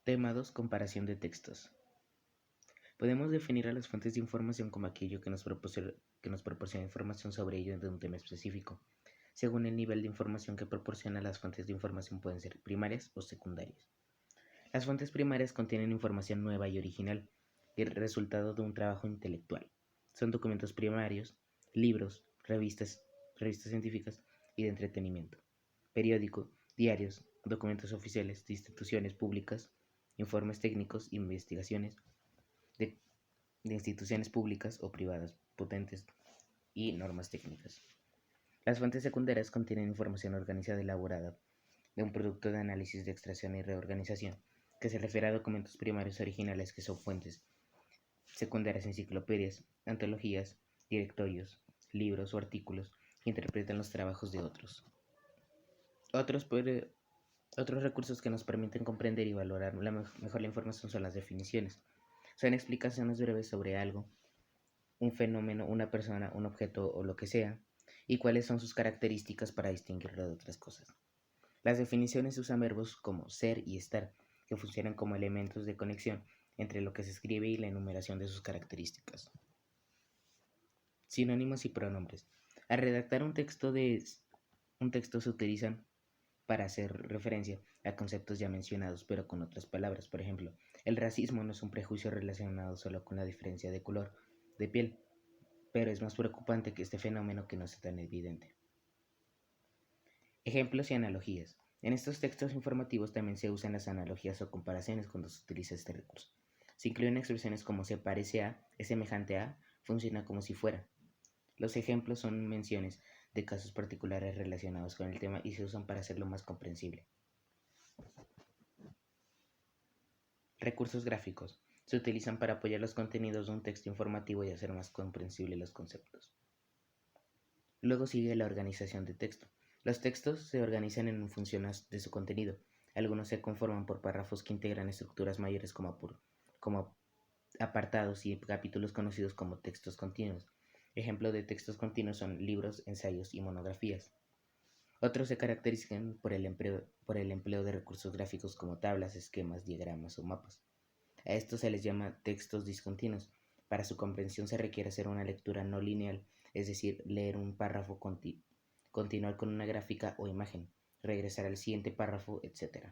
Tema 2. Comparación de textos. Podemos definir a las fuentes de información como aquello que nos proporciona información sobre ello de un tema específico. Según el nivel de información que proporciona, las fuentes de información pueden ser primarias o secundarias. Las fuentes primarias contienen información nueva y original, el resultado de un trabajo intelectual. Son documentos primarios, libros, revistas científicas y de entretenimiento, periódico, diarios, documentos oficiales de instituciones públicas, informes técnicos, investigaciones de, de instituciones públicas o privadas, patentes y normas técnicas. Las fuentes secundarias contienen información organizada y elaborada de un producto de análisis de extracción y reorganización, que se refiere a documentos primarios originales que son fuentes secundarias, enciclopedias, antologías, directorios, libros o artículos que interpretan los trabajos de otros. Otros recursos que nos permiten comprender y valorar mejor la información son las definiciones. Son explicaciones breves sobre algo, un fenómeno, una persona, un objeto o lo que sea, y cuáles son sus características para distinguirlo de otras cosas. Las definiciones usan verbos como ser y estar, que funcionan como elementos de conexión entre lo que se escribe y la enumeración de sus características. Sinónimos y pronombres. Al redactar un texto se utilizan para hacer referencia a conceptos ya mencionados, pero con otras palabras. Por ejemplo, el racismo no es un prejuicio relacionado solo con la diferencia de color de piel, pero es más preocupante que este fenómeno que no sea tan evidente. Ejemplos y analogías. En estos textos informativos también se usan las analogías o comparaciones cuando se utiliza este recurso. Se incluyen expresiones como se parece a, es semejante a, funciona como si fuera. Los ejemplos son menciones de casos particulares relacionados con el tema y se usan para hacerlo más comprensible. Recursos gráficos. Se utilizan para apoyar los contenidos de un texto informativo y hacer más comprensibles los conceptos. Luego sigue la organización de texto. Los textos se organizan en función de su contenido. Algunos se conforman por párrafos que integran estructuras mayores como apartados y capítulos conocidos como textos continuos. Ejemplos de textos continuos son libros, ensayos y monografías. Otros se caracterizan por el empleo de recursos gráficos como tablas, esquemas, diagramas o mapas. A estos se les llama textos discontinuos. Para su comprensión se requiere hacer una lectura no lineal, es decir, leer un párrafo, continuar con una gráfica o imagen, regresar al siguiente párrafo, etc.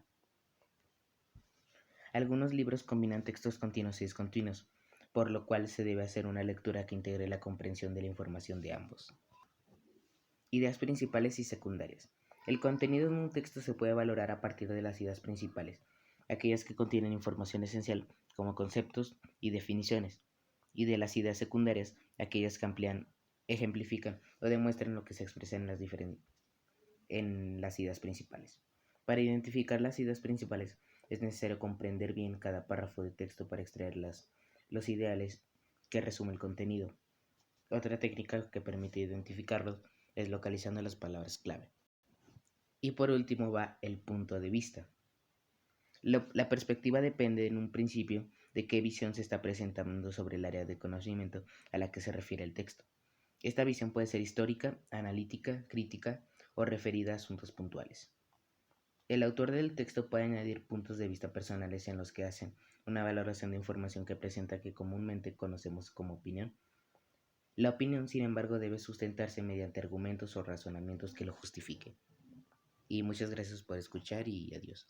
Algunos libros combinan textos continuos y discontinuos, por lo cual se debe hacer una lectura que integre la comprensión de la información de ambos. Ideas principales y secundarias. El contenido de un texto se puede valorar a partir de las ideas principales, aquellas que contienen información esencial como conceptos y definiciones, y de las ideas secundarias, aquellas que amplían, ejemplifican o demuestran lo que se expresa en las ideas principales. Para identificar las ideas principales es necesario comprender bien cada párrafo de texto para extraer los ideales que resume el contenido. Otra técnica que permite identificarlos es localizando las palabras clave. Y por último va el punto de vista. La perspectiva depende en un principio de qué visión se está presentando sobre el área de conocimiento a la que se refiere el texto. Esta visión puede ser histórica, analítica, crítica o referida a asuntos puntuales. El autor del texto puede añadir puntos de vista personales en los que hacen una valoración de información que presenta que comúnmente conocemos como opinión. La opinión, sin embargo, debe sustentarse mediante argumentos o razonamientos que lo justifiquen. Y muchas gracias por escuchar y adiós.